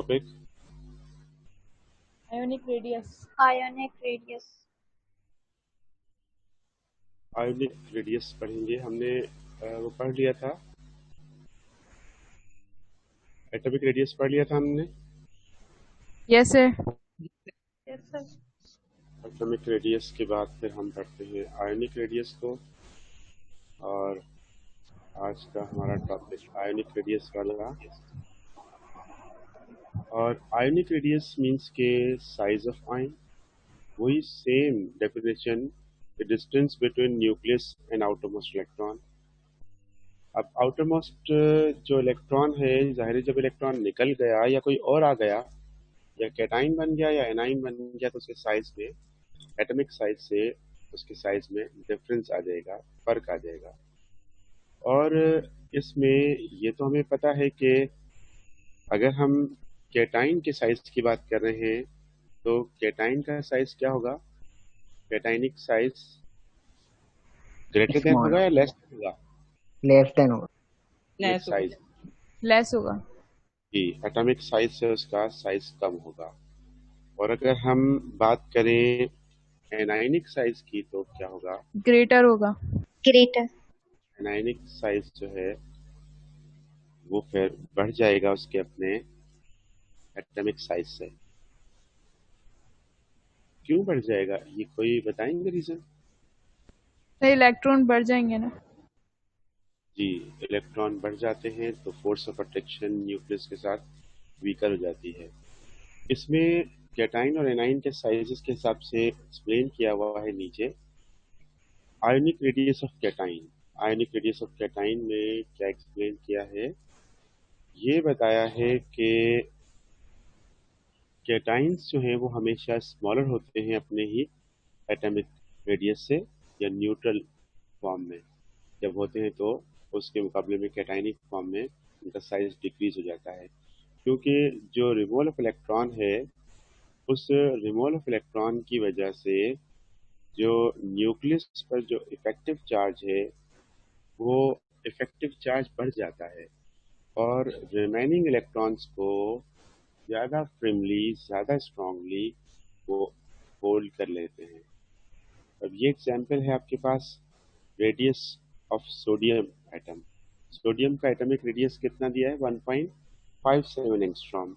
Topic Ionic radius. Ionic radius. Ionic radius पढ़ेंगे। हमने वो पढ़ लिया था, एटॉमिक रेडियस पढ़ लिया था हमने। Yes, sir. Yes, sir. Atomic radius के बाद फिर हम पढ़ते हैं आयोनिक रेडियस को, और आज का हमारा टॉपिक आयोनिक रेडियस वाला। और आयोनिक रेडियस मींस के साइज ऑफ आयन, वही same definition, the distance between nucleus and outermost electron. अब आउटरमोस्ट जो इलेक्ट्रॉन है, जाहिर है जब इलेक्ट्रॉन निकल गया या कोई और आ गया, या कैटाइन बन गया या एनाइन बन गया, तो उसके साइज में, एटॉमिक साइज से उसके साइज में डिफरेंस आ जाएगा, फर्क आ जाएगा। और इसमें ये तो हमें पता है कि अगर हम कैटाइन के साइज की बात कर रहे हैं तो कैटाइन का साइज क्या होगा? Cationic size greater than small होगा या लेस होगा? लेस देन होगा। Less होगा। साइज Less होगा। की एटॉमिक साइज से उसका साइज कम होगा। और अगर हम बात करें एनाइनिक साइज की तो क्या होगा? Greater होगा। Greater. एनाइनिक साइज जो है वो फिर बढ़ जाएगा उसके अपने एटॉमिक साइज से। क्यों बढ़ जाएगा, ये कोई बताएंगे रीजन? तो इलेक्ट्रॉन बढ़ जाएंगे ना। जी, इलेक्ट्रॉन बढ़ जाते हैं तो फोर्स ऑफ अट्रैक्शन न्यूक्लियस के साथ वीकर हो जाती है। इसमें कैटाइन और एनाइन के साइजेस के हिसाब से एक्सप्लेन किया हुआ है नीचे। Ionic radius of cation, ionic radius of cation में क्या एक्सप्लेन किया है, ये बताया है कि कैटाइन्स जो हैं वो हमेशा स्मॉलर होते हैं अपने ही एटॉमिक रेडियस से, या न्यूट्रल फॉर्म में जब होते हैं तो उसके मुकाबले में कैटाइनिक फॉर्म में उनका साइज डिक्रीज हो जाता है। क्योंकि जो रिमूवल ऑफ इलेक्ट्रॉन है, उस रिमूवल ऑफ इलेक्ट्रॉन की वजह से जो न्यूक्लियस पर जो इफेक्टिव चार्ज है वो इफेक्टिव चार्ज बढ़ जाता है, और रिमेनिंग इलेक्ट्रॉन्स को ज़्यादा फ्रिमली, ज़्यादा स्ट्रांगली वो होल्ड कर लेते हैं। अब ये एग्जांपल है आपके पास radius of sodium atom. Sodium का एटॉमिक रेडियस कितना दिया है? 1.57 एंगस्ट्रॉम।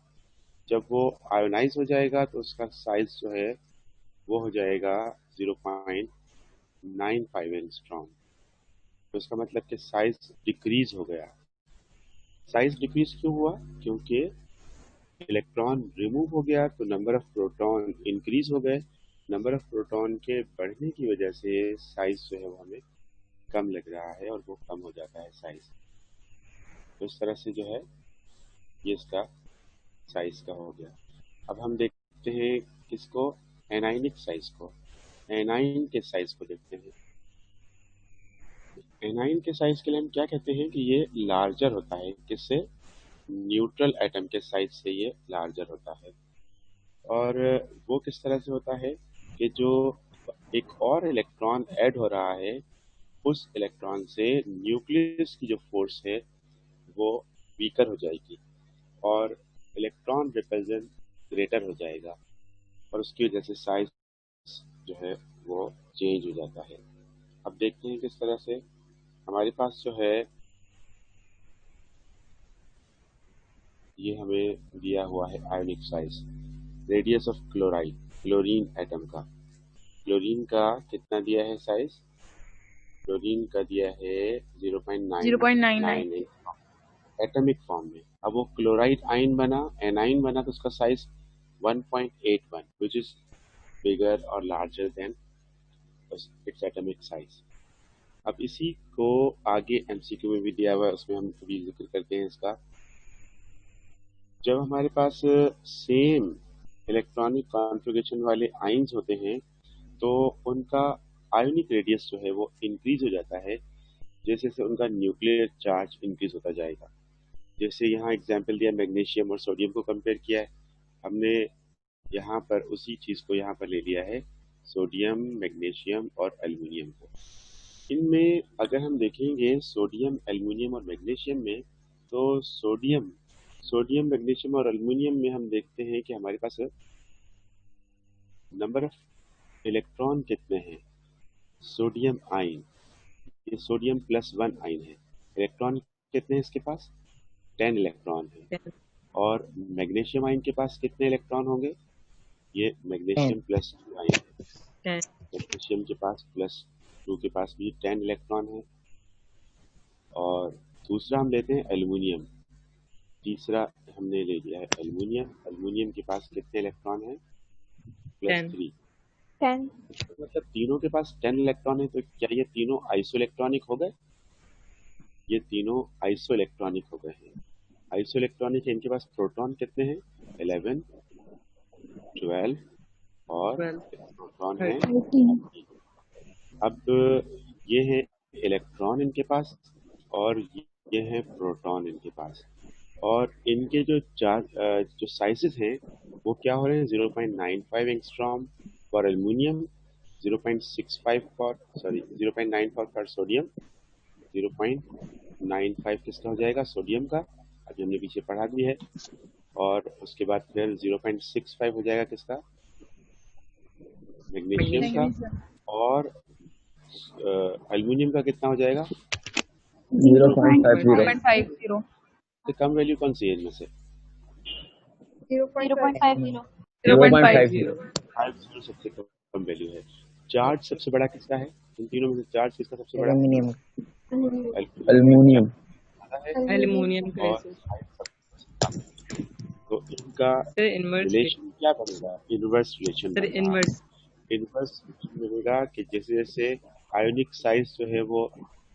जब वो आयोनाइज हो जाएगा तो उसका साइज जो है वो हो जाएगा 0.95 एंगस्ट्रॉम। तो इसका मतलब कि साइज डिक्रीज हो गया। साइज डिक्रीज क्यों हुआ? क्योंकि इलेक्ट्रॉन रिमूव हो गया तो नंबर ऑफ प्रोटॉन इंक्रीज हो गए। नंबर ऑफ प्रोटॉन के बढ़ने की वजह से साइज जो है वो हमें कम लग रहा है, और वो कम हो जाता है साइज। तो इस तरह से जो है ये इसका साइज का हो गया। अब हम देखते हैं किसको? एनाइनिक साइज को। एनाइन के साइज को देखते हैं। एनाइन के साइज के लिए हम क्या कहते हैं कि ये लार्जर होता है। किससे? न्यूट्रल एटम के साइज से ये लार्जर होता है। और वो किस तरह से होता है कि जो एक और इलेक्ट्रॉन ऐड हो रहा है, उस इलेक्ट्रॉन से न्यूक्लियस की जो फोर्स है वो वीकर हो जाएगी, और इलेक्ट्रॉन रिपल्जन ग्रेटर हो जाएगा, और उसकी वजह से साइज जो है वो चेंज हो जाता है। अब देखते हैं किस तरह से। हमारे पास जो है ये हमें दिया हुआ है ionic size, radius of chloride, chlorine atom का। क्लोरीन का कितना दिया है साइज? क्लोरीन का दिया है 0.99। 0.99 एटॉमिक फॉर्म में। अब वो क्लोराइड आयन बना, एनाइन बना, तो उसका साइज 1.81, विच इज बिगर और larger than its atomic size. अब इसी को आगे एमसीक्यू में भी दिया हुआ है, उसमें हम कभी जिक्र करते हैं इसका। जब हमारे पास सेम इलेक्ट्रॉनिक कॉन्फ़िगरेशन वाले आयन्स होते हैं तो उनका आयोनिक रेडियस जो है वो इंक्रीज हो जाता है जैसे जैसे उनका न्यूक्लियर चार्ज इंक्रीज होता जाएगा। जैसे यहाँ एग्जाम्पल दिया, मैग्नीशियम और सोडियम को कंपेयर किया है हमने। यहाँ पर उसी चीज को यहाँ पर ले लिया है, सोडियम, मैग्नीशियम और एल्युमिनियम को। इनमें अगर हम देखेंगे सोडियम, एल्युमिनियम और मैग्नीशियम में, तो सोडियम सोडियम, मैग्नीशियम और एल्युमिनियम में हम देखते हैं कि हमारे पास नंबर ऑफ इलेक्ट्रॉन कितने हैं। सोडियम आयन, ये सोडियम +1 आयन है। इलेक्ट्रॉन कितने हैं इसके पास? 10 इलेक्ट्रॉन है। 10 और मैग्नीशियम आयन के पास कितने इलेक्ट्रॉन होंगे? ये मैग्नीशियम +2 आयन है। 10 मैग्नीशियम के पास +2 के पास भी 10 इलेक्ट्रॉन है। और दूसरा हम लेते हैं एल्युमिनियम। तीसरा हमने ले लिया है एल्युमिनियम। एल्युमिनियम के पास कितने इलेक्ट्रॉन है? 10 +3। 10 मतलब तीनों के पास 10 इलेक्ट्रॉन है, तो क्या ये तीनों आइसो इलेक्ट्रॉनिक हो गए? ये तीनों आइसो इलेक्ट्रॉनिक हो गए हैं। आइसो इलेक्ट्रॉनिक है, इनके पास प्रोटॉन कितने हैं? 11, 12 और 12 प्रोटॉन है 13 13। अब ये है इलेक्ट्रॉन इनके पास और ये है प्रोटॉन इनके पास। और इनके जो जो साइजेस हैं वो क्या हो रहे हैं? 0.95 angstrom for aluminium, 0.94 for sodium, 0.95 किसका हो जाएगा? सोडियम का, अभी हमने पीछे पढ़ा भी है। और उसके बाद फिर 0.65 हो जाएगा किसका? मैग्नीशियम का। मैग्नीशियम और एल्युमिनियम का कितना हो जाएगा? 0.50 0.50 तो कम वैल्यू कौन सी है इनमें से? 0.50 0.50 50 सबसे कम वैल्यू है। चार्ज सबसे बड़ा किसका है? इन तीनों में से चार्ज किसका सबसे बड़ा है? एल्यूमिनियम एल्युमिनियम है। एल्युमिनियम का और ऐसे size सबसे कम है। तो इनका सर इनवर्स रिलेशन क्या बनेगा? इनवर्स रिलेशन सर बनेगा। इनवर्स इनवर्स मिलेगा कि जैसे जैसे आयोनिक साइज जो है वो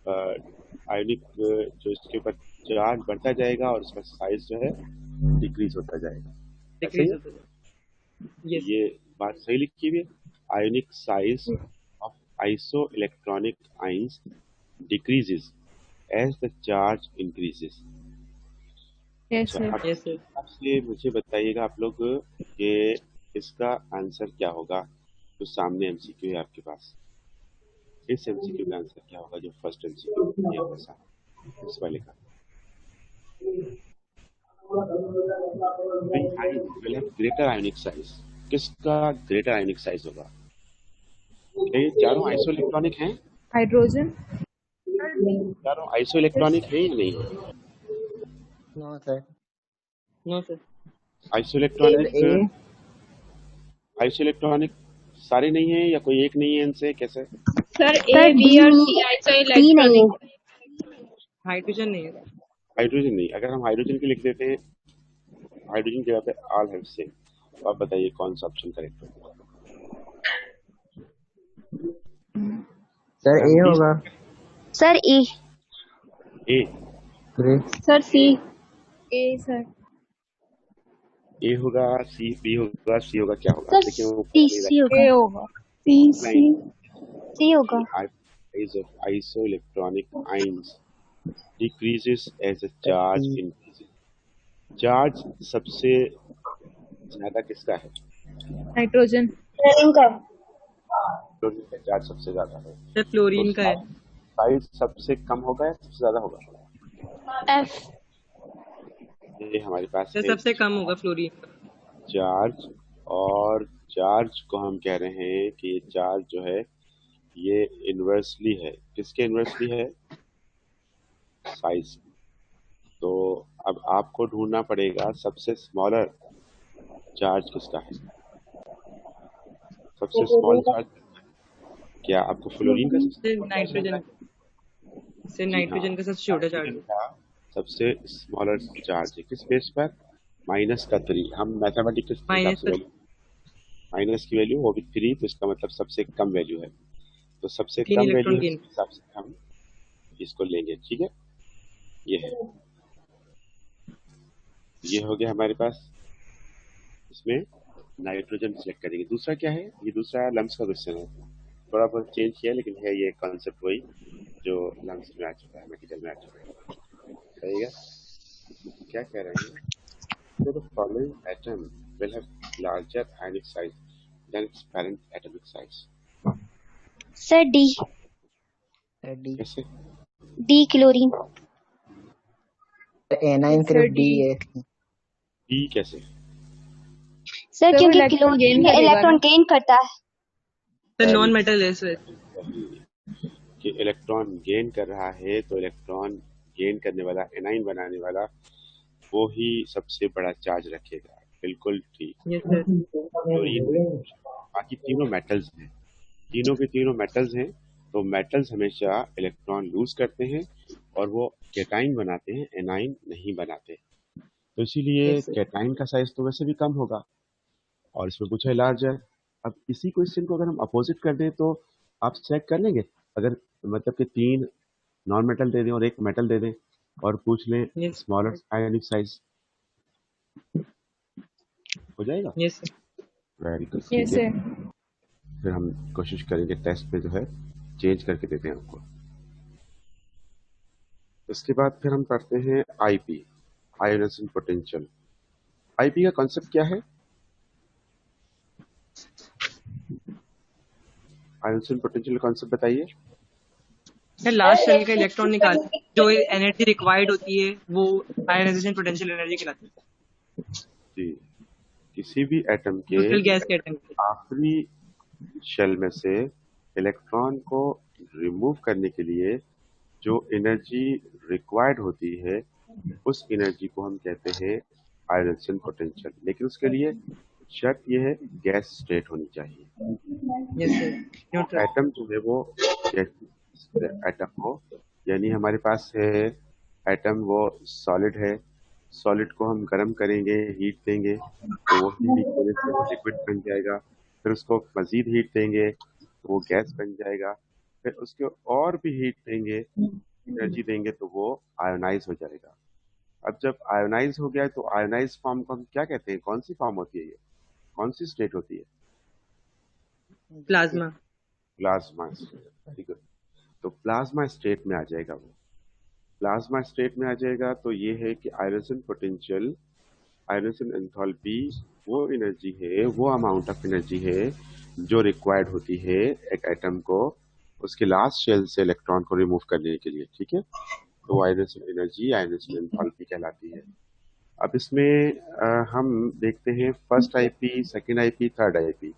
आयोनिक जो इसके ऊपर चार्ज बढ़ता जाएगा और उसका साइज जो है डिक्रीज होता जाएगा। ऐसे ही डिक्रीज है? होता है। यस ये बात सही लिखी हुई है। Ionic size of isoelectronic ions decreases as the charge increases. Yes अच्छा, सर अब यस सर आपसे मुझे बताइएगा आप लोग कि इसका आंसर क्या होगा। जो सामने एमसीक्यू है आपके पास, इस एमसीक्यू का आंसर क्या होगा? जो फर्स्ट एमसीक्यू है आपके सामने इस वाले का। Ion will have greater ionic size. किसका ग्रेटर आयोनिक साइज होगा? क्या ये चारों आइसो इलेक्ट्रॉनिक हैं? हाइड्रोजन चारों आइसो इलेक्ट्रॉनिक हैं या नहीं? No sir no sir iso sir electronic, ए आइसो इलेक्ट्रॉनिक सारे नहीं है या कोई एक नहीं है इनसे? कैसे? सर ए बी और सी आइसो इलेक्ट्रॉनिक हाइड्रोजन नहीं है हाइड्रोजन नहीं। अगर हम हाइड्रोजन के लिख देते हैं, हाइड्रोजन की जगह पे ऑल हैव सेम, तो आप बताइए कौन सा ऑप्शन करेक्ट होगा? सर ए होगा सर ए ए ग्रे सर सी ए सर ए होगा, सी बी होगा, सी होगा, क्या होगा? सर देखिए वो सी सी ए होगा होगा सी होगा size of isoelectronic ions decreases as the charge increases. Charge सबसे ज्यादा किसका है? नाइट्रोजन इनका क्लोरीन का चार्ज सबसे ज्यादा है। सर फ्लोरीन का है साइज सबसे कम होगा या सबसे ज्यादा होगा? एफ ये हमारे पास सर है सबसे कम होगा फ्लोरीन का चार्ज। और चार्ज को हम कह रहे हैं कि ये चार्ज जो है ये इन्वर्सली है। किसके इन्वर्सली है? साइज। तो अब आपको ढूंढना पड़ेगा सबसे स्मॉलर चार्ज किसका है। सबसे स्मॉल चार्ज क्या आपको फ्लोरीन का सबसे सर नाइट्रोजन सर जी हाँ, नाइट्रोजन का सबसे छोटा चार्ज नाइट्रोजन का सबसे स्मॉलर चार्ज है। किस बेस पर? -3। हम मैथमेटिक्स के हिसाब माइनस से वैल्यू, माइनस की वैल्यू वो भी 3, तो इसका मतलब सबसे कम वैल्यू है। तो सबसे 3 कम वैल्यू इलेक्ट्रॉन है, गेन उसके हिसाब से हम इसको लेंगे। ठीक है, ये है, ये हो गया हमारे पास। इसमें नाइट्रोजन सिलेक्ट करेंगे। दूसरा क्या है? ये दूसरा लम्स का क्वेश्चन है। थोड़ा बहुत चेंज किया लेकिन है ये कॉन्सेप्ट वही जो लम्स में आ चुका है, मेडिकल में आ चुका है। सही है। क्या कह रहे हैं? So the following atom will have larger ionic size than its parent atomic size. Sir D D D chlorine ए9 सर सिर्फ डी डी है पी कैसे? सर वो क्योंकि इलेक्ट्रॉन गेन क्लोरीन करेगा इलेक्ट्रॉन ना। गेन करता है। सर वेरी नॉन मेटल है सर। कि इलेक्ट्रॉन गेन कर रहा है तो इलेक्ट्रॉन गेन करने वाला एनाइन बनाने वाला वो ही सबसे बड़ा चार्ज रखेगा। बिल्कुल ठीक। Yes sir. क्लोरीन बाकी तीनों मेटल्स हैं, तीनों के तीनों मेटल्स हैं, तो मेटल्स हमेशा इलेक्ट्रॉन लूज करते हैं और वो कैटाइन बनाते हैं, एनाइन नहीं बनाते। तो इसीलिए यस सर। कैटाइन का साइज तो वैसे भी कम होगा और इसमें पूछा है लार्जर। अब इसी क्वेश्चन को अगर हम अपोजिट कर दें तो आप चेक कर लेंगे, अगर मतलब कि 3 नॉन मेटल दे दें और 1 मेटल दे दें और पूछ लें यस स्मॉलर आयोनिक साइज, हो जाएगा। Yes sir. वेरी गुड, ये ठीक है। से फिर हम कोशिश करेंगे टेस्ट पे जो है चेंज करके देते हैं आपको। उसके बाद फिर हम पढ़ते हैं आईपी, आयोनाइजेशन पोटेंशियल। आईपी का कॉन्सेप्ट क्या है? आयोनाइजेशन पोटेंशियल कॉन्सेप्ट बताइए। सर लास्ट शेल का इलेक्ट्रॉन निकाल जो एनर्जी रिक्वायर्ड होती है वो आयनाइजेशन पोटेंशियल एनर्जी कहलाती है। जी, किसी भी एटम के न्यूट्रल गैस के एटम की। आखिरी शेल में से इलेक्ट्रॉन को रिमूव करने के लिए जो एनर्जी रिक्वायर्ड होती है उस एनर्जी को हम कहते हैं आयोनाइजेशन पोटेंशियल। लेकिन उसके लिए शर्त यह है गैस स्टेट होनी चाहिए। Yes sir. न्यूट्रल। एटम जो है वो एटम हो, यानी हमारे पास है एटम वो सॉलिड है, सॉलिड को हम गर्म करेंगे, हीट देंगे तो वो हीट देने से वो लिक्विड बन जाएगा, फिर उसको मजीद हीट देंगे तो वो गैस बन जाएगा, फिर उसके और भी हीट देंगे, एनर्जी देंगे तो वो आयोनाइज हो जाएगा। अब जब आयोनाइज हो गया तो आयोनाइज फॉर्म को हम क्या कहते हैं? कौन सी फॉर्म होती है ये? कौन सी स्टेट होती है? प्लाज्मा। प्लाज्मा स्टेट, ठीक है। तो प्लाज्मा स्टेट में आ जाएगा वो। प्लाज्मा स्टेट में आ जाएगा तो ये है कि आयोनाइजेशन पोटेंशियल, आयोनाइजेशन एंथैल्पी वो एनर्जी है, वो अमाउंट ऑफ एनर्जी है जो रिक्वायर्ड होती है एक एटम को उसके लास्ट शेल से इलेक्ट्रॉन को रिमूव करने के लिए, ठीक है। तो आयोनाइजेशन एनर्जी, आयोनाइजेशन एंथैल्पी कहलाती है। अब इसमें हम देखते हैं first IP, second IP, third IP.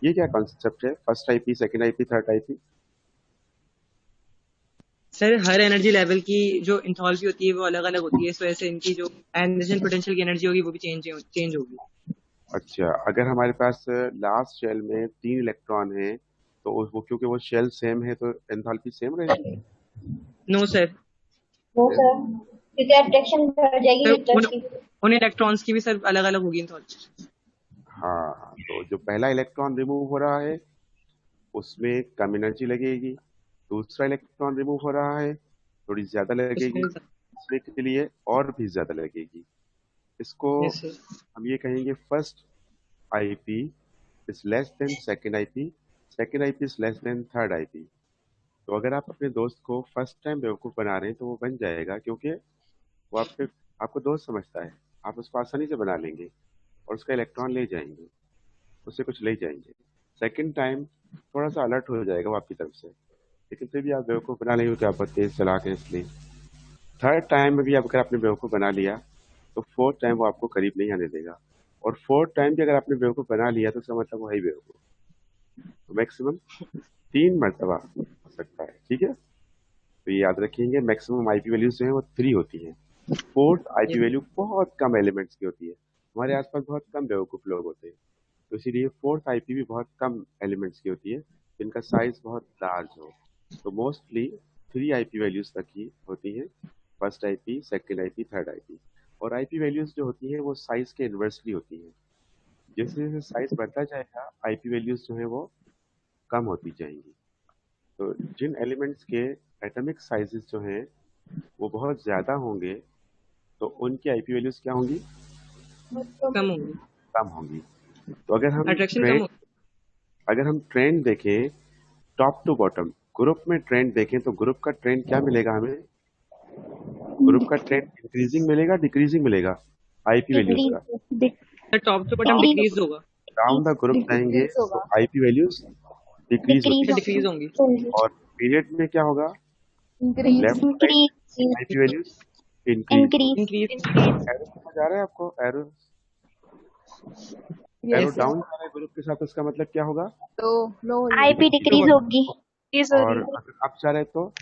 ये क्या कॉन्सेप्ट है? First IP, second IP, third IP. Sir हर एनर्जी लेवल की जो इंथॉल्पी होती है वो अलग अलग होती है, इस वजह से इनकी जो आयनाइजेशन पोटेंशियल की एनर्जी होगी वो भी चेंज होगी। अच्छा, अगर हमारे पास लास्ट शेल में 3 इलेक्ट्रॉन है तो वो क्योंकि वो शेल सेम है तो एंथैल्पी सेम रहेगी? No sir. नो सर, क्योंकि अट्रैक्शन बढ़ जाएगी सर न्यूट्रल्स की। उन इलेक्ट्रॉन्स की भी सर अलग अलग होगी इंथॉल्पी। हाँ, तो जो पहला इलेक्ट्रॉन रिमूव हो रहा है उसमें कम एनर्जी लगेगी, दूसरा इलेक्ट्रॉन रिमूव हो रहा है थोड़ी ज्यादा लगेगी, उसमें। तीसरे के लिए और भी ज्यादा लगेगी। इसको यस सर। हम ये कहेंगे first IP is less than second IP, second IP is less than third IP. तो अगर आप अपने दोस्त को फर्स्ट टाइम बेवकूफ बना रहे हैं तो वो बन जाएगा, क्योंकि वो आपको दोस्त समझता है, आप उसको आसानी से बना लेंगे और उसका इलेक्ट्रॉन ले जाएंगे, उससे कुछ ले जाएंगे। सेकंड टाइम थोड़ा सा अलर्ट हो जाएगा वो आपकी तरफ से, लेकिन फिर भी आप बेवकूफ बना लेंगे क्योंकि आप तेज चलाक हैं इसलिए। थर्ड टाइम में भी अगर आपने बेवकूफ बना लिया तो फोर्थ टाइम वो आपको करीब नहीं आने देगा, और फोर्थ टाइम भी अगर आपने बेवकूफ बना लिया तो उसका मतलब वो है ही बेवकूफ। तो मैक्सिमम 3 मरतबा हो सकता है, ठीक है। तो ये याद रखेंगे, मैक्सिमम आईपी वैल्यूज जो है वो 3 होती हैं। फोर्थ आईपी वैल्यू बहुत कम एलिमेंट्स की होती है, हमारे आसपास बहुत कम बेवकूफ लोग होते हैं, तो इसीलिए फोर्थ आईपी भी बहुत कम एलिमेंट्स की होती है जिनका साइज बहुत लार्ज हो। तो मोस्टली 3 आईपी वैल्यूज तक ही होती हैं, first IP, second IP, third IP. और आईपी वैल्यूज जो होती हैं वो साइज के इन्वर्सली होती हैं, जैसे जैसे साइज बढ़ता जाएगा आईपी वैल्यूज जो है वो कम होती जाएंगी। तो जिन एलिमेंट्स के एटॉमिक साइजेस जो हैं वो बहुत ज्यादा होंगे तो उनकी आईपी वैल्यूज क्या होंगी? कम होगी। कम होंगी। तो अट्रैक्शन कम होगी। अगर हम ट्रेंड देखें टॉप टू बॉटम, ग्रुप में ट्रेंड देखें तो ग्रुप का ट्रेंड क्या मिलेगा हमें? ग्रुप का ट्रेंड इंक्रीजिंग मिलेगा, डिक्रीजिंग मिलेगा आईपी वैल्यूज का? Sir top to bottom decrease होगा। डाउन द ग्रुप जाएंगे डिक्रीज तो होगा। आईपी वैल्यूज डिक्रीज होती डिक्रीज होंगी। है, और पीरियड में क्या होगा? Increase left right IP values increase. Increase. Increase. Arrow समझ आ रहा है आपको? एरो एरो यस डाउन जा रहा है ग्रुप के साथ, उसका मतलब क्या होगा? तो लो हो आईपी जाएगा, डिक्रीज होगी, और अगर अप जा रहा है तो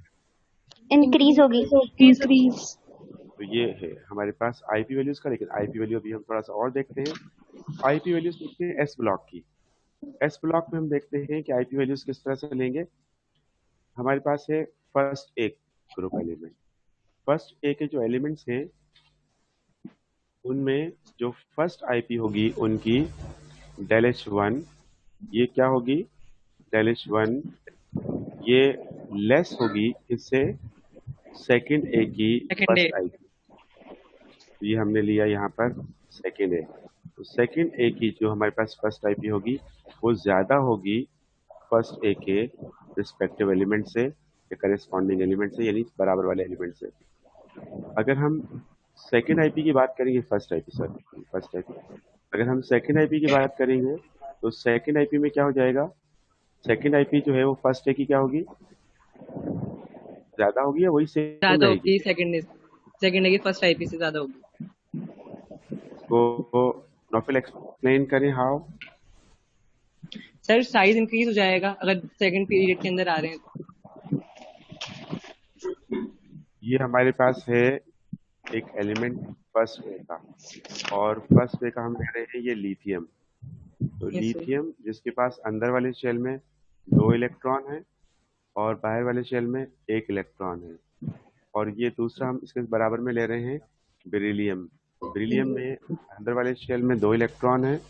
इंक्रीज होगी। इंक्रीज। तो ये है हमारे पास आईपी वैल्यूज का। लेकिन आईपी वैल्यू अभी हम थोड़ा सा और देखते हैं। आईपी वैल्यूज देखते हैं एस ब्लॉक की। एस ब्लॉक में हम देखते हैं कि आईपी वैल्यूज किस तरह से लेंगे। हमारे पास है फर्स्ट एक ग्रुप एलिमेंट। फर्स्ट ए के जो एलिमेंट्स हैं उनमें जो फर्स्ट आईपी होगी उनकी डेल एच वन, ये क्या होगी? डेल एच वन ये लेस होगी इससे सेकंड ए की सेकंड डे। First IP. ये हमने लिया यहाँ पर सेकंड ए। तो सेकंड ए की जो हमारे पास फर्स्ट आईपी होगी वो ज्यादा होगी फर्स्ट ए के रिस्पेक्टिव एलिमेंट से या करेस्पॉन्डिंग एलिमेंट से, यानी बराबर वाले एलिमेंट से। अगर हम सेकेंड आईपी की बात करेंगे, फर्स्ट आईपी, अगर हम सेकेंड आईपी की बात करेंगे तो सेकेंड आईपी में क्या हो जाएगा? सेकेंड आईपी जो है वो फर्स्ट ए की क्या होगी? ज्यादा होगी या वही सेम ज्यादा रहेगी? होगी, सेकंड डे की फर्स्ट आईपी से ज्यादा होगी। तो नौफिल एक्सप्लेन करें हाउ। सर साइज इंक्रीज हो जाएगा अगर सेकंड पीरियड के अंदर आ रहे हैं तो। ये हमारे पास है एक एलिमेंट फर्स्ट वे का, और फर्स्ट वे का हम ले रहे हैं ये लिथियम। तो Yes, sir. लिथियम जिसके पास अंदर वाले शेल में 2 इलेक्ट्रॉन है और बाहर वाले शेल में 1 इलेक्ट्रॉन है। और ये दूसरा हम इसके बराबर में ले रहे हैं बेरिलियम। बेरिलियम में अंदर वाले शेल में 2 इलेक्ट्रॉन है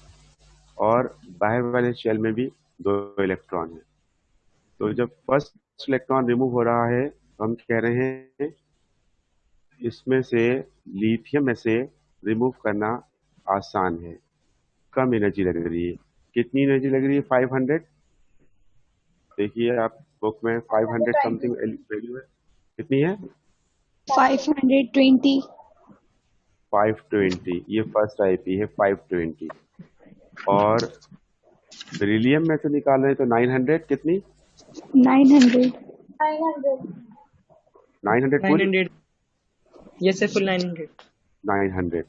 और बाहर वाले शेल में भी 2 इलेक्ट्रॉन है। तो जब फर्स्ट इलेक्ट्रॉन रिमूव हो रहा है तो हम कह रहे हैं इसमें से लिथियम में से रिमूव करना आसान है, कम एनर्जी लग रही है। कितनी एनर्जी लग रही है? 500। देखिए आप बुक में 500 समथिंग वैल्यू है। कितनी है? 520। 520। ये फर्स्ट आईपी है 520। और बेरिलियम में से निकाल रहे हैं तो 900। कितनी? 900। 900 फुल। 900। Yes sir, full 900। 900।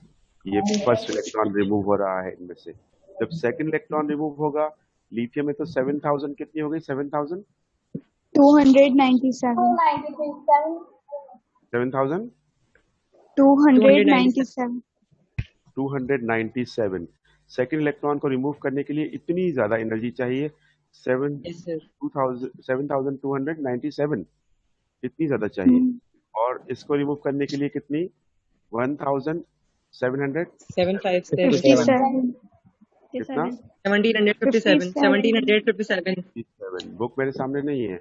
ये फर्स्ट इलेक्ट्रॉन रिमूव हो रहा है इनमें से। जब सेकंड इलेक्ट्रॉन रिमूव होगा लिथियम में तो 7000 कितनी हो गई? 7000 297। 7000 297। 297। सेकंड इलेक्ट्रॉन को रिमूव करने के लिए इतनी ज्यादा एनर्जी चाहिए। Yes sir. 7297 इतनी ज्यादा चाहिए। और इसको रिमूव करने के लिए कितनी? 1700 757। कितना? 1757। 1757। 57। बुक मेरे सामने नहीं है,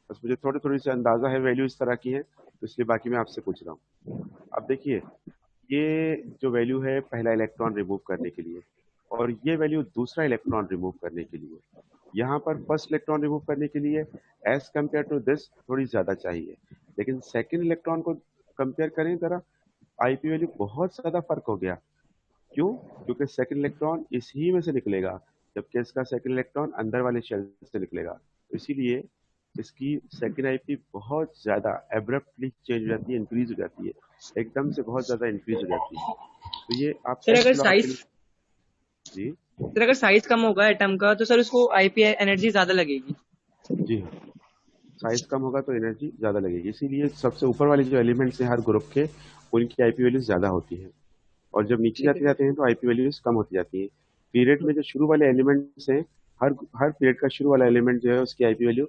बस मुझे थोड़ी थोड़ी सी अंदाजा है, वैल्यू इस तरह की है तो इसलिए बाकी मैं आपसे पूछ रहा हूँ। अब देखिए ये जो वैल्यू है पहला इलेक्ट्रॉन रिमूव करने के लिए, और ये वैल्यू दूसरा इलेक्ट्रॉन रिमूव करने के लिए। यहाँ पर फर्स्ट इलेक्ट्रॉन रिमूव करने के लिए एज कम्पेयर टू दिस थोड़ी ज्यादा चाहिए, लेकिन सेकेंड इलेक्ट्रॉन को कंपेयर करें जरा, आईपी वैल्यू बहुत ज्यादा फर्क हो गया। क्यों? क्योंकि सेकेंड इलेक्ट्रॉन इसी में से निकलेगा, जबकि इसका सेकेंड इलेक्ट्रॉन अंदर वाले शेल से निकलेगा। तो इसीलिए इसकी सेकेंड आईपी बहुत ज्यादा एब्रप्टली चेंज हो जाती है, इंक्रीज हो जाती है, एकदम से बहुत ज्यादा इंक्रीज हो जाती है। तो ये आप सर अगर S block साइज के लिए- जी सर अगर साइज कम होगा एटम का तो सर उसको आईपी एनर्जी ज्यादा लगेगी। जी हाँ, साइज कम होगा तो एनर्जी ज्यादा लगेगी। इसीलिए सबसे ऊपर वाले जो एलिमेंट्स हैं हर ग्रुप के, उनकी आईपी वैल्यूज ज्यादा होती है, और जब नीचे जाते जाते हैं तो आईपी वैल्यूज कम होती जाती है। पीरियड में जो शुरू वाले एलिमेंट्स हैं, हर पीरियड का शुरू वाला एलिमेंट जो है उसकी आईपी वैल्यू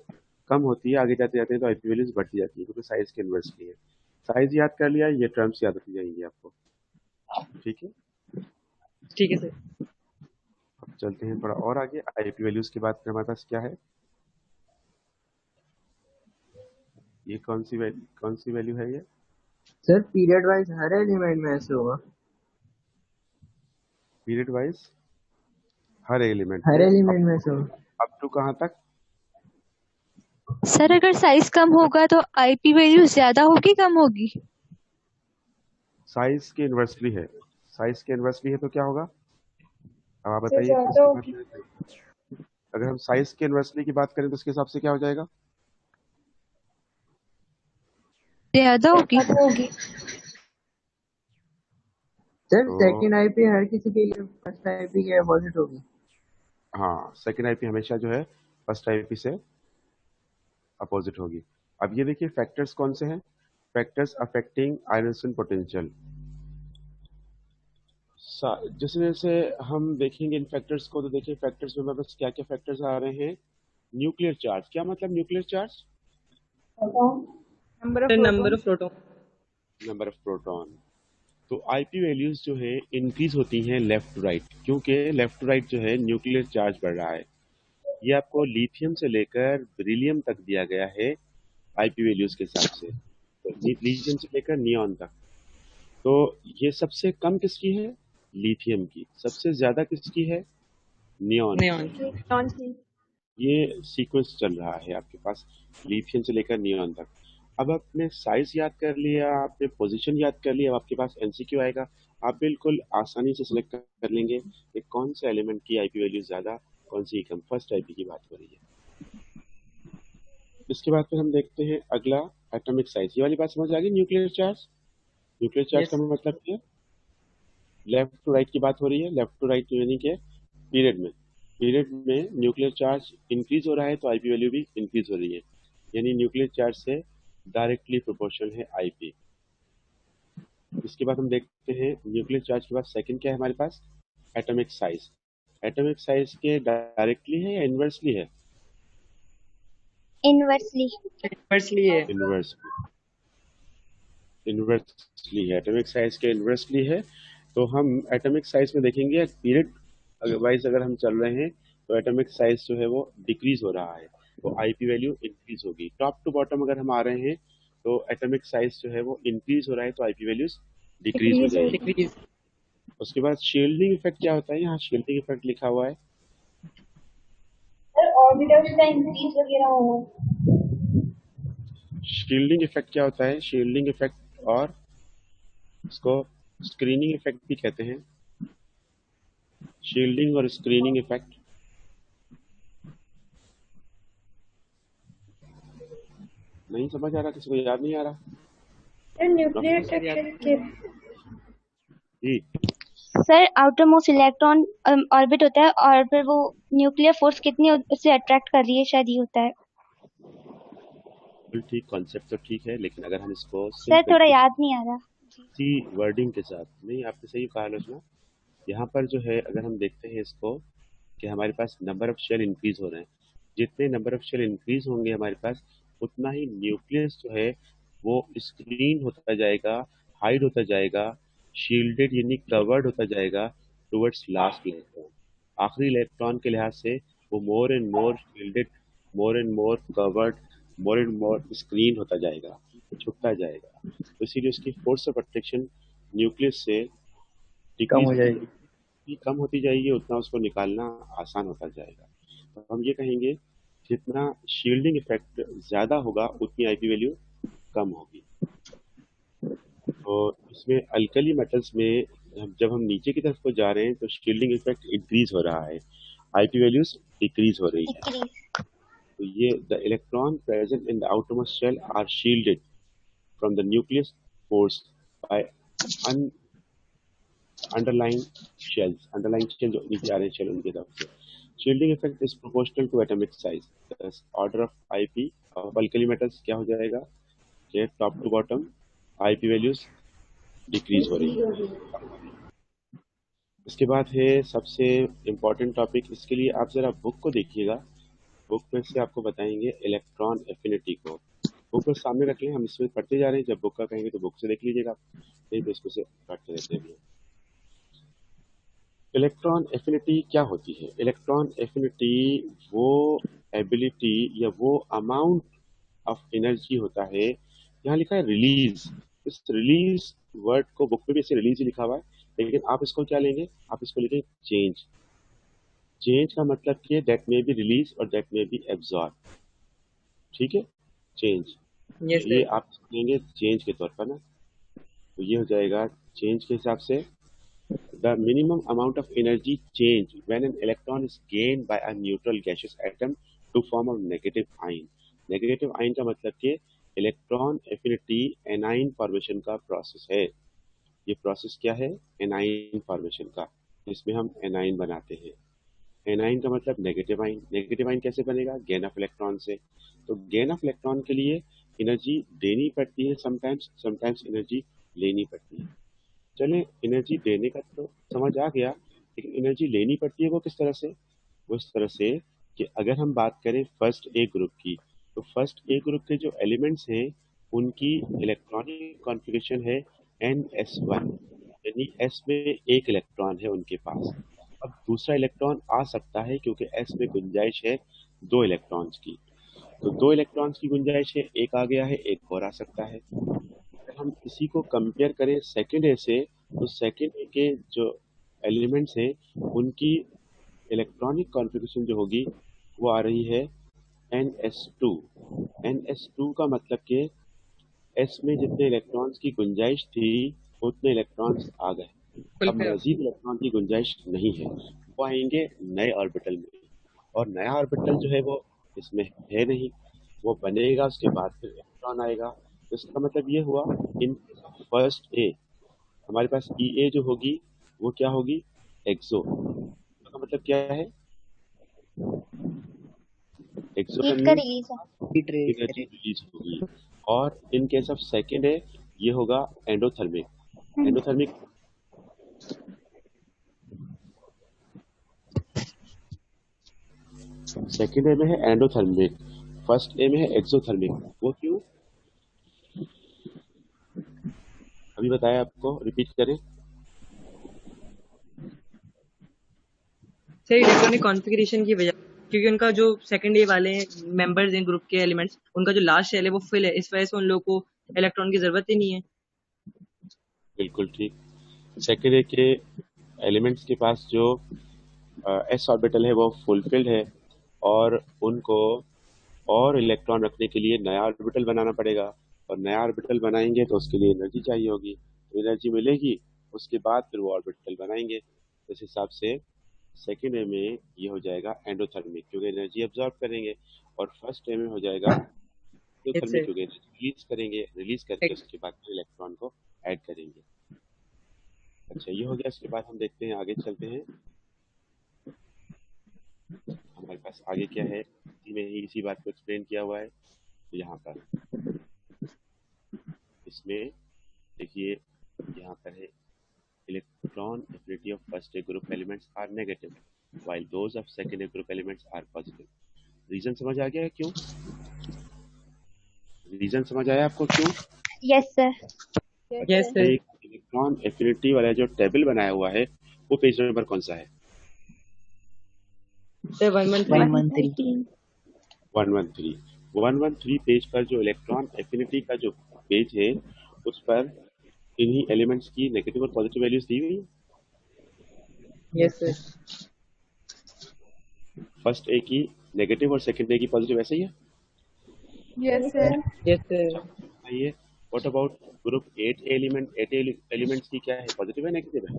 कम होती है, आगे जाते जाते हैं तो आईपी वैल्यूज बढ़ती जाती है, क्योंकि साइज के इन्वर्सली है। साइज याद कर लिया, ये टर्म्स याद होती जाएंगी आपको। ठीक है, ठीक है सर। अब चलते हैं थोड़ा और आगे। आईपी वैल्यूज की बात करें, हमारे पास क्या है? ये कौन सी वैल्यू है? ये सर पीरियड वाइज हर एलिमेंट में ऐसे होगा? पीरियड वाइज हर एलिमेंट हर एलिमेंट में ऐसे होगा? अप टू कहाँ तक? सर अगर साइज कम होगा तो आईपी वैल्यू ज्यादा होगी कम होगी? साइज के इन्वर्सली है। साइज के इन्वर्सली है तो क्या होगा? अब आप बताइए किसकी बात करें? अगर हम साइज के इन्वर्सली की बात करें तो उसके हिसाब से क्या हो जाएगा? ज्यादा होगी। सर तो सेकंड आईपी हर किसी के लिए फर्स्ट आईपी के अपोजिट होगी? हाँ, सेकेंड आईपी हमेशा जो है फर्स्ट आईपी से अपोजिट होगी। अब ये देखिए फैक्टर्स कौन से हैं। Factors affecting ionisation potential. जैसे जैसे हम देखेंगे इन फैक्टर्स को, तो देखिए फैक्टर्स में हमारे पास क्या क्या फैक्टर्स आ रहे हैं। न्यूक्लियर चार्ज, क्या मतलब nuclear charge? Number of number proton. Of proton. Number of proton. तो आईपी वैल्यूज जो है इंक्रीज होती हैं लेफ्ट टू राइट, क्योंकि लेफ्ट टू राइट जो है न्यूक्लियर चार्ज बढ़ रहा है। ये आपको लिथियम से लेकर बेरिलियम तक दिया गया है आईपी वैल्यूज के हिसाब से, तो लिथियम से लेकर नियॉन तक। तो ये सबसे कम किसकी है? लिथियम की। सबसे ज्यादा किसकी है? Neon neon. की। कौन सी? ये सीक्वेंस चल रहा है आपके पास लिथियम से लेकर नियॉन तक। अब आपने साइज याद कर लिया, आपने पोजीशन याद कर लिया, अब आपके पास एमसीक्यू आएगा। आप बिल्कुल आसानी से सिलेक्ट कर लेंगे कि कौन से एलिमेंट की आईपी वैल्यू ज्यादा, कौन सी कम। फर्स्ट आईपी की बात हो रही है। इसके बाद फिर हम देखते हैं अगला, एटॉमिक साइज। ये वाली बात समझ आ गई, न्यूक्लियर चार्ज। न्यूक्लियर चार्ज का यस। मतलब क्या है? लेफ्ट टू राइट की बात हो रही है। लेफ्ट टू राइट यानी कि पीरियड में न्यूक्लियर चार्ज इंक्रीज हो रहा है तो आईपी वैल्यू भी इंक्रीज हो रही है, यानी न्यूक्लियर चार्ज से डायरेक्टली प्रोपोर्शनल है आईपी। इसके बाद हम देखते हैं न्यूक्लियर चार्ज के बाद सेकंड क्या है हमारे पास? Atomic size. एटॉमिक साइज के डायरेक्टली है या इनवर्सली है? इनवर्सली। इनवर्सली है। इनवर्सली। इनवर्सली है, एटॉमिक साइज के इनवर्सली है। तो हम एटॉमिक साइज में देखेंगे पीरियड वाइज अगर हम चल रहे हैं तो एटॉमिक साइज जो है वो डिक्रीज हो रहा है, तो आईपी वैल्यू इंक्रीज होगी। टॉप टू बॉटम अगर हम आ रहे हैं तो एटॉमिक साइज जो है वो इंक्रीज हो रहा है तो आईपी वैल्यूज डिक्रीज हो डिक्रीज हो। जाएगी। डिक्रीज। उसके बाद शील्डिंग इफेक्ट क्या होता है? यहाँ शील्डिंग इफेक्ट लिखा हुआ है। सर ऑर्बिटल्स का इंक्रीज वगैरह होगा। शील्डिंग इफेक्ट क्या होता है? शील्डिंग इफेक्ट, और इसको स्क्रीनिंग इफेक्ट भी कहते हैं। शील्डिंग और स्क्रीनिंग इफेक्ट। नहीं समझ आ रहा? किसी को याद नहीं आ रहा? सर न्यूक्लियर डॉक्टर सर याद। ट्रैक्शन के जी। Sir outermost electron orbit होता है और फिर वो न्यूक्लियर फोर्स कितनी उससे अट्रैक्ट कर रही है, शायद ये होता है। बिल्कुल ठीक, कॉन्सेप्ट तो ठीक है, लेकिन अगर हम इसको सर सिंपल थोड़ा याद नहीं आ रहा। सी वर्डिंग के साथ, नहीं आपने सही कहा आलोचना। यहाँ पर जो है अगर हम देखते हैं इसको कि हमारे पास नंबर ऑफ शेल इंक्रीज हो रहे हैं, जितने नंबर ऑफ शेल इंक्रीज होंगे हमारे पास उतना ही न्यूक्लियस जो है वो स्क्रीन होता जाएगा, हाइड होता जाएगा, शील्डेड यानी कवर्ड होता जाएगा टुवर्ड्स लास्ट इलेक्ट्रॉन। आखिरी इलेक्ट्रॉन के लिहाज से वो more and more shielded, more and more covered, more and more screen होता जाएगा, छुपता जाएगा। तो इसीलिए उसकी फोर्स ऑफ अट्रैक्शन न्यूक्लियस से कम डिक्रीज हो होती जाएगी। जाएगी। कम होती जाएगी उतना उसको निकालना आसान होता जाएगा। तो हम ये कहेंगे जितना शील्डिंग इफेक्ट ज्यादा होगा उतनी आईपी वैल्यू कम होगी। तो इसमें अल्कली मेटल्स में जब हम नीचे की तरफ को जा रहे हैं तो शील्डिंग इफेक्ट इंक्रीज हो रहा है, आईपी वैल्यूज डिक्रीज हो रही है। डिक्रीज। तो ये the electron present in the outermost shell are shielded from the nucleus force by underline shells. Underline shell जो नीचे आ रहे हैं शेल उनकी तरफ से। Shielding effect is proportional to atomic size. Order of IP of alkali metals क्या हो जाएगा कि top to bottom IP values decrease हो रही है। इसके बाद है सबसे इम्पोर्टेंट टॉपिक, इसके लिए आप जरा बुक को देखिएगा। बुक में से आपको बताएंगे इलेक्ट्रॉन एफिनिटी को। बुक को सामने रख लें, हम इसमें पढ़ते जा रहे हैं। जब बुक का कहेंगे तो बुक से देख लीजिएगा, नहीं तो इसमें से पढ़ते रहते हैं। इलेक्ट्रॉन एफिनिटी क्या होती है? इलेक्ट्रॉन एफिनिटी वो एबिलिटी या वो अमाउंट ऑफ एनर्जी होता है, यहाँ लिखा है रिलीज। इस रिलीज वर्ड को बुक में भी ऐसे रिलीज ही लिखा हुआ है, लेकिन आप इसको क्या लेंगे? आप इसको लिखेंगे चेंज। चेंज का मतलब कि दैट में बी रिलीज और दैट में बी एब्जॉर्ब। ठीक है, चेंज। यस ये सर। आप लेंगे चेंज के तौर पर ना, तो ये हो जाएगा चेंज के हिसाब से the minimum amount of energy change when an electron is gained by a neutral gaseous atom to form a negative ion। Negative ion का मतलब कि इलेक्ट्रॉन एफिनिटी एनाइन फॉर्मेशन का प्रोसेस है। ये प्रोसेस क्या है? एनाइन फॉर्मेशन का, जिसमें हम एनाइन बनाते हैं। एनाइन का मतलब नेगेटिव आइन। नेगेटिव आइन कैसे बनेगा? गेन ऑफ इलेक्ट्रॉन से। तो गेन ऑफ इलेक्ट्रॉन के लिए एनर्जी देनी पड़ती है समटाइम्स, समटाइम्स एनर्जी लेनी पड़ती है। चले, एनर्जी देने का तो समझ आ गया, लेकिन एनर्जी लेनी पड़ती है वो किस तरह से? वो इस तरह से कि अगर हम बात करें फर्स्ट ए ग्रुप की, तो फर्स्ट ए ग्रुप के जो एलिमेंट्स हैं उनकी इलेक्ट्रॉनिक कॉन्फ़िगरेशन है NS1, यानी S में एक इलेक्ट्रॉन है उनके पास। अब दूसरा इलेक्ट्रॉन आ सकता है क्योंकि S में गुंजाइश है दो इलेक्ट्रॉन्स की। तो दो इलेक्ट्रॉन्स की गुंजाइश है, एक आ गया है, एक और आ सकता है। अगर हम इसी को कंपेयर करें सेकेंड ए से, तो सेकेंड ए के जो एलिमेंट्स हैं उनकी इलेक्ट्रॉनिक कॉन्फ़िगरेशन जो होगी वो आ रही है NS2। NS2 का मतलब कि S में जितने इलेक्ट्रॉन्स की गुंजाइश थी उतने इलेक्ट्रॉन्स आ गए। अब फुलफिल। मजीद इलेक्ट्रॉन की गुंजाइश नहीं है, वो आएंगे नए ऑर्बिटल में। और नया ऑर्बिटल जो है वो इसमें है नहीं, वो बनेगा उसके बाद फिर इलेक्ट्रॉन आएगा। तो इसका मतलब ये हुआ इन फर्स्ट ए हमारे पास E A जो होगी वो क्या होगी? एक्सो। का मतलब क्या है? एक्सो का हीट का मीन्स रिलीज है। हीट रे एनर्जी रिलीज होगी। और इन केस ऑफ सेकेंड है ये होगा एंडोथर्मिक। एंडोथर्मिक सेकेंड ए में है एंडोथर्मिक, फर्स्ट ए में है एक्सोथर्मिक। वो क्यों? अभी बताया आपको, रिपीट करें। सर इलेक्ट्रॉनिक कॉन्फ़िगरेशन की वजह, क्योंकि उनका जो सेकंड ए वाले मेंबर्स हैं ग्रुप के एलिमेंट्स, उनका जो लास्ट शेल है वो फिल है, इस वजह से उन लोगों को इलेक्ट्रॉन की जरूरत ही नहीं है। बिल्कुल ठीक। सेकेंड ए के एलिमेंट्स के पास जो एस ऑर्बिटल है वो फुलफिल्ड है, और उनको और इलेक्ट्रॉन रखने के लिए नया ऑर्बिटल बनाना पड़ेगा। और नया ऑर्बिटल बनाएंगे तो उसके लिए एनर्जी चाहिए होगी, तो एनर्जी मिलेगी उसके बाद फिर वो ऑर्बिटल बनाएंगे। इस हिसाब से सेकेंड ए में ये हो जाएगा एंडोथर्मिक क्योंकि एनर्जी एब्जॉर्ब करेंगे, और फर्स्ट ए में हो जाएगा एंडोथर्मिक इससे क्योंकि एनर्जी रिलीज करेंगे, रिलीज करके उसके बाद फिर इलेक्ट्रॉन को ऐड करेंगे। अच्छा, ये हो गया। इसके बाद हम देखते हैं, आगे चलते हैं। हमारे पास आगे क्या है, इसी में ही इसी बात को एक्सप्लेन किया हुआ है। तो यहाँ पर इसमें देखिए, यहाँ पर है electron affinity of first A group elements are negative while those of second A group elements are positive। Reason समझ आ गया क्यों? रीजन समझ आया आपको क्यों? Yes sir. Yes sir. एक इलेक्ट्रॉन एफिनिटी वाला जो टेबल बनाया हुआ है वो पेज नंबर कौन सा है? सर 113। 113। 113 पेज पर जो इलेक्ट्रॉन एफिनिटी का जो पेज है उस पर इन्हीं एलिमेंट्स की नेगेटिव और पॉजिटिव वैल्यूज दी हुई है। Yes sir. फर्स्ट ए की नेगेटिव और सेकंड ए की पॉजिटिव ऐसे ही है। Yes sir. Yes sir. आइए, what about group 8 element, 8 elements की क्या है, पॉजिटिव है नेगेटिव है?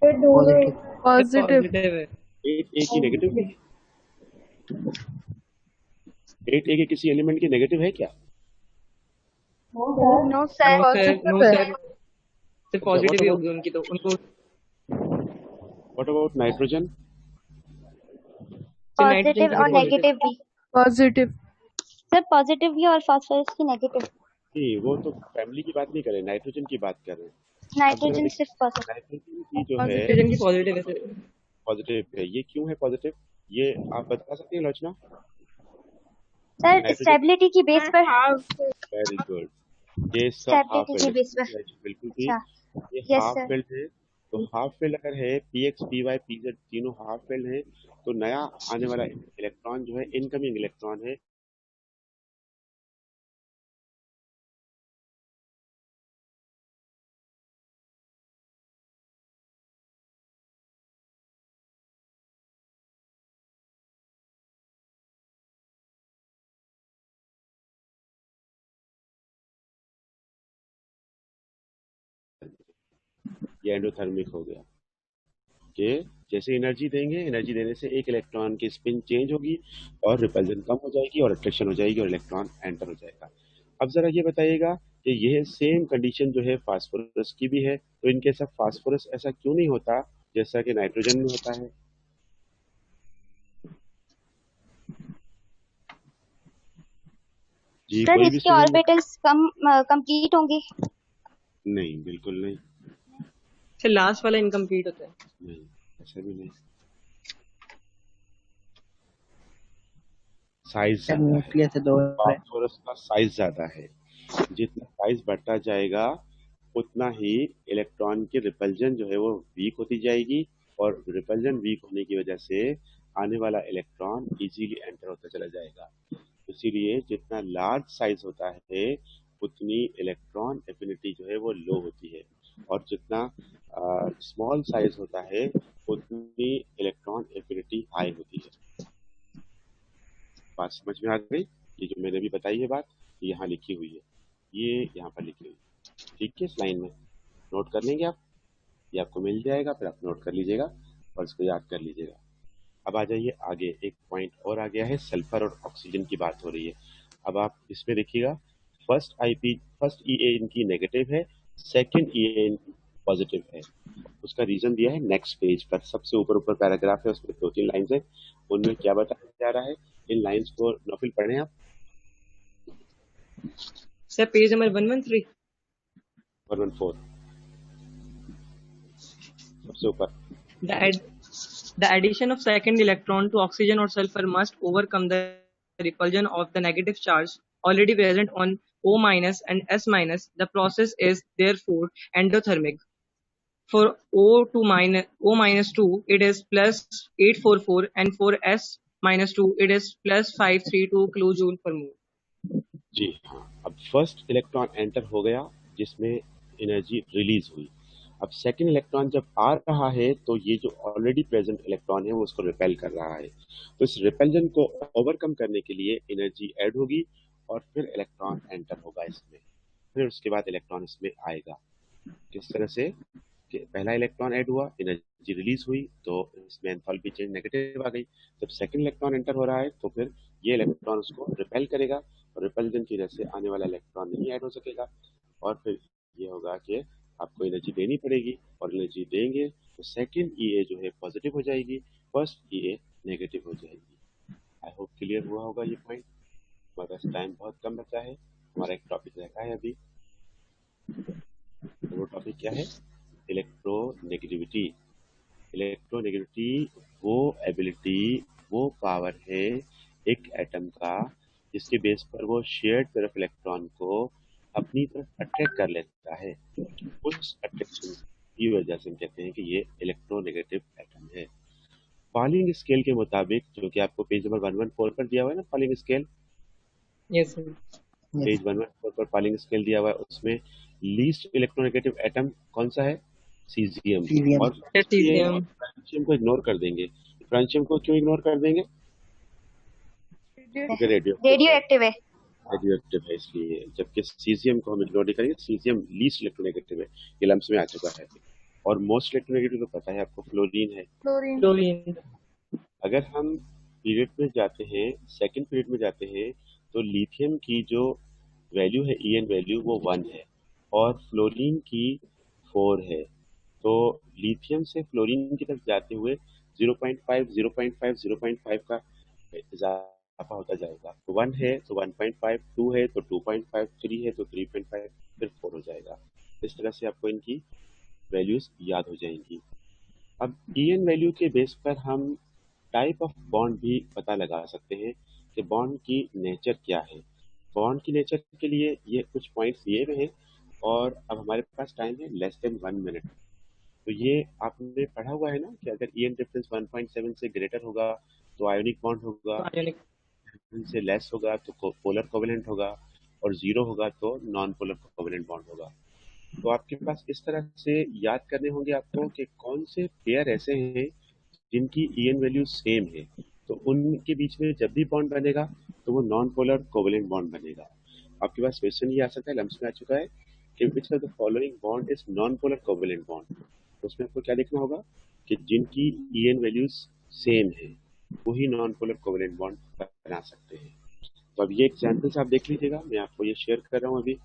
पॉजिटिव। पॉजिटिव। पॉजिटिव है। 8 ए की नेगेटिव भी है? 8 ए के किसी एलिमेंट की नेगेटिव है क्या? No no sir. Sir, no positive है। सर, सिर्फ पॉजिटिव ही होगी उनकी, तो उनको व्हाट अबाउट नाइट्रोजन? सिर्फ नाइट्रोजन पॉजिटिव की और भी पॉजिटिव। नेगेटिव भी। पॉजिटिव। सर पॉजिटिव भी और फास्फोरस की नेगेटिव। नहीं, वो तो फैमिली की बात नहीं कर रहे, नाइट्रोजन की बात कर रहे हैं। अब जरा नाइट्रोजन देखिए, सिर्फ पॉजिटिव। नाइट्रोजन की जो है पॉजिटिव। नाइट्रोजन की पॉजिटिव है सर। पॉजिटिव है, ये क्यों है पॉजिटिव? ये आप बता सकते हैं लोचना? सर नाइट्रोजन, स्टेबिलिटी की बेस पर। Very good. ये सब हाफ स्टेबिलिटी की फिल्ड बेस पर। है, बिल्कुल अच्छा। ठीक। ये यस हाफ सर। फिल्ड है। तो हाफ फिल्ड अगर है, PX PY PZ तीनों हाफ फिल्ड है, तो नया आने वाला इलेक्ट्रॉन जो है इनकमिंग इलेक्ट्रॉन है, ये एंडोथर्मिक हो गया। कि जैसे एनर्जी देंगे, एनर्जी देने से एक इलेक्ट्रॉन की स्पिन चेंज होगी और रिपल्जन कम हो जाएगी और अट्रैक्शन हो जाएगी और इलेक्ट्रॉन एंटर हो जाएगा। अब जरा ये बताइएगा कि यह सेम कंडीशन जो है फास्फोरस की भी है, तो इनके साथ फास्फोरस ऐसा क्यों नहीं होता जैसा कि नाइट्रोजन में होता है? जी, सर कोई भी इसके स्टूडेंट ऑर्बिटल्स कंप्लीट होंगे? नहीं, बिल्कुल नहीं। सर लास्ट वाला इनकम्प्लीट होता है। नहीं, ऐसा भी नहीं। साइज सर ज्यादा है, न्यूक्लियस से दो है। फास्फोरस का साइज ज्यादा है। जितना साइज बढ़ता जाएगा उतना ही इलेक्ट्रॉन की रिपल्जन जो है वो वीक होती जाएगी, और रिपल्जन वीक होने की वजह से आने वाला इलेक्ट्रॉन इजीली एंटर होता चला जाएगा। इसीलिए जितना लार्ज साइज होता है उतनी इलेक्ट्रॉन एफिनिटी जो है वो लो होती है, और जितना स्मॉल साइज होता है उतनी इलेक्ट्रॉन एफिनिटी हाई होती है। बात समझ में आ गई? ये जो मैंने भी बताई है बात, ये यहाँ लिखी हुई है, ये यहाँ पर लिखी हुई है, ठीक है? इस लाइन में नोट कर लेंगे आप, ये आपको मिल जाएगा, फिर आप नोट कर लीजिएगा और इसको याद कर लीजिएगा। अब आ जाइए आगे, एक पॉइंट और आ गया है, सल्फर और ऑक्सीजन की बात हो रही है। अब आप इसमें देखिएगा, फर्स्ट ई ए इनकी नेगेटिव है, सेकंड ई ए इनकी पॉजिटिव है। उसका रीजन दिया है नेक्स्ट पेज पर, सबसे ऊपर ऊपर पैराग्राफ है, उसमें 2-3 लाइन्स है, उनमें क्या बताया जा रहा है। इन लाइन्स को नौफिल पढ़ें आप। Sir page number 113। 114 सबसे ऊपर। The, ad- the addition of second electron to oxygen or sulfur must overcome the repulsion of the negative charge already present on O minus and S minus. The process is therefore endothermic. For O minus 2, it is plus 844, and for S minus 2, it is plus 532 kilojoule per mole. जी हाँ, अब first electron enter हो गया जिसमें energy release हुई। अब second electron जब आ रहा है तो ये जो ऑलरेडी प्रेजेंट इलेक्ट्रॉन है वो उसको रिपेल कर रहा है, तो इस रिपेल्जन को ओवरकम करने के लिए एनर्जी ऐड होगी और फिर इलेक्ट्रॉन एंटर होगा इसमें, फिर उसके बाद इलेक्ट्रॉन इसमें आएगा। किस तरह से कि पहला इलेक्ट्रॉन ऐड हुआ, एनर्जी रिलीज हुई, तो इसमें एंथैल्पी चेंज नेगेटिव आ गई। जब सेकंड इलेक्ट्रॉन एंटर हो रहा है तो फिर ये इलेक्ट्रॉन उसको रिपेल करेगा, और रिपल्जन की वजह से आने वाला इलेक्ट्रॉन नहीं ऐड हो सकेगा, और फिर ये होगा कि आपको एनर्जी देनी पड़ेगी, और एनर्जी देंगे तो सेकंड ई ए जो है पॉजिटिव हो जाएगी, फर्स्ट ई ए नेगेटिव हो जाएगी। आई होप क्लियर हुआ होगा ये पॉइंट। हमारे पास टाइम बहुत कम बचा है, हमारा एक टॉपिक रखा है अभी, तो वो टॉपिक क्या है? इलेक्ट्रोनेगेटिविटी। इलेक्ट्रोनेगेटिविटी वो एबिलिटी, वो पावर है एक एटम का जिसके बेस पर वो शेयर्ड तरफ इलेक्ट्रॉन को अपनी तरफ अट्रैक्ट कर लेता है। उस अट्रैक्शन की वजह से हम कहते हैं कि ये इलेक्ट्रोनेगेटिव एटम है। पॉलिंग स्केल के मुताबिक, जो कि आपको पेज नंबर 114 पर दिया हुआ है ना, polling scale, Yes, sir. Page 114 पर पॉलिंग स्केल दिया हुआ है, उसमें लीस्ट इलेक्ट्रोनेगेटिव एटम कौन सा है? सीजियम। सीजियम। और Cesium. फ्रांशियम को इग्नोर कर देंगे। फ्रांशियम को क्यों इग्नोर कर देंगे? क्योंकि रेडियो एक्टिव है। रेडियोएक्टिव है इसलिए, जबकि सीजियम को हम इग्नोर नहीं करेंगे। सीजियम लीस्ट इलेक्ट्रोनेगेटिव है, ये लम्स में आ चुका है। और मोस्ट इलेक्ट्रोनेगेटिव तो पता है आपको, फ्लोरीन है। Chlorine. अगर हम पीरियड में जाते हैं, सेकंड पीरियड में जाते हैं, तो लिथियम की जो वैल्यू है, ई एन वैल्यू, वो 1 है, और फ्लोरीन की 4 है। तो लिथियम से फ्लोरीन की तरफ जाते हुए 0.5, 0.5, 0.5 का इजाफा होता जाएगा। तो 1 है तो 1.5, 2 है तो 2.5, 3 है तो 3.5, फिर 4 हो जाएगा। इस तरह से आपको इनकी वैल्यूज याद हो जाएंगी। अब ईएन वैल्यू के बेस पर हम टाइप ऑफ बॉन्ड भी पता लगा सकते हैं कि बॉन्ड की नेचर क्या है। बॉन्ड की नेचर के लिए ये कुछ पॉइंट्स दिए हुए हैं, और अब हमारे पास टाइम है लेस देन 1 मिनट। तो ये आपने पढ़ा हुआ है ना कि अगर ईएन डिफरेंस 1.7 से ग्रेटर होगा तो आयोनिक बॉन्ड होगा, Ionic. से लेस होगा तो पोलर कोवेलेंट होगा, और 0 होगा तो नॉन पोलर कोवेलेंट बॉन्ड होगा। तो आपके पास इस तरह से याद करने होंगे आपको कि कौन से पेयर ऐसे हैं जिनकी ईएन वैल्यू सेम है, तो उनके बीच में जब भी बॉन्ड बनेगा तो वो नॉन पोलर कोवेलेंट बॉन्ड बनेगा। आपके पास क्वेश्चन ये आ सकता है, लम्स में आ चुका है कि which of the following bond is non polar covalent bond. तो उसमें आपको क्या देखना होगा कि जिनकी ईएन वैल्यूज सेम है वही नॉन पोलर कोवेलेंट बॉन्ड बना सकते हैं। तो अब ये एग्जाम्पल्स आप देख लीजिएगा, मैं आपको ये शेयर कर रहा हूँ अभी,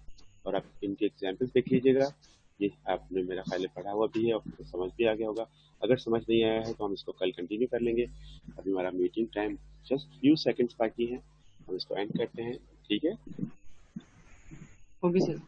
और आप इनके एग्जाम्पल्स देख लीजिएगा। ये आपने मेरा पहले पढ़ा हुआ भी है और आपको समझ भी आ गया होगा। अगर समझ नहीं आया है तो हम इसको कल कंटिन्यू कर लेंगे। अभी हमारा meeting time just few seconds बाकी है, हम इसको एंड करते हैं, ठीक है? होगी सर।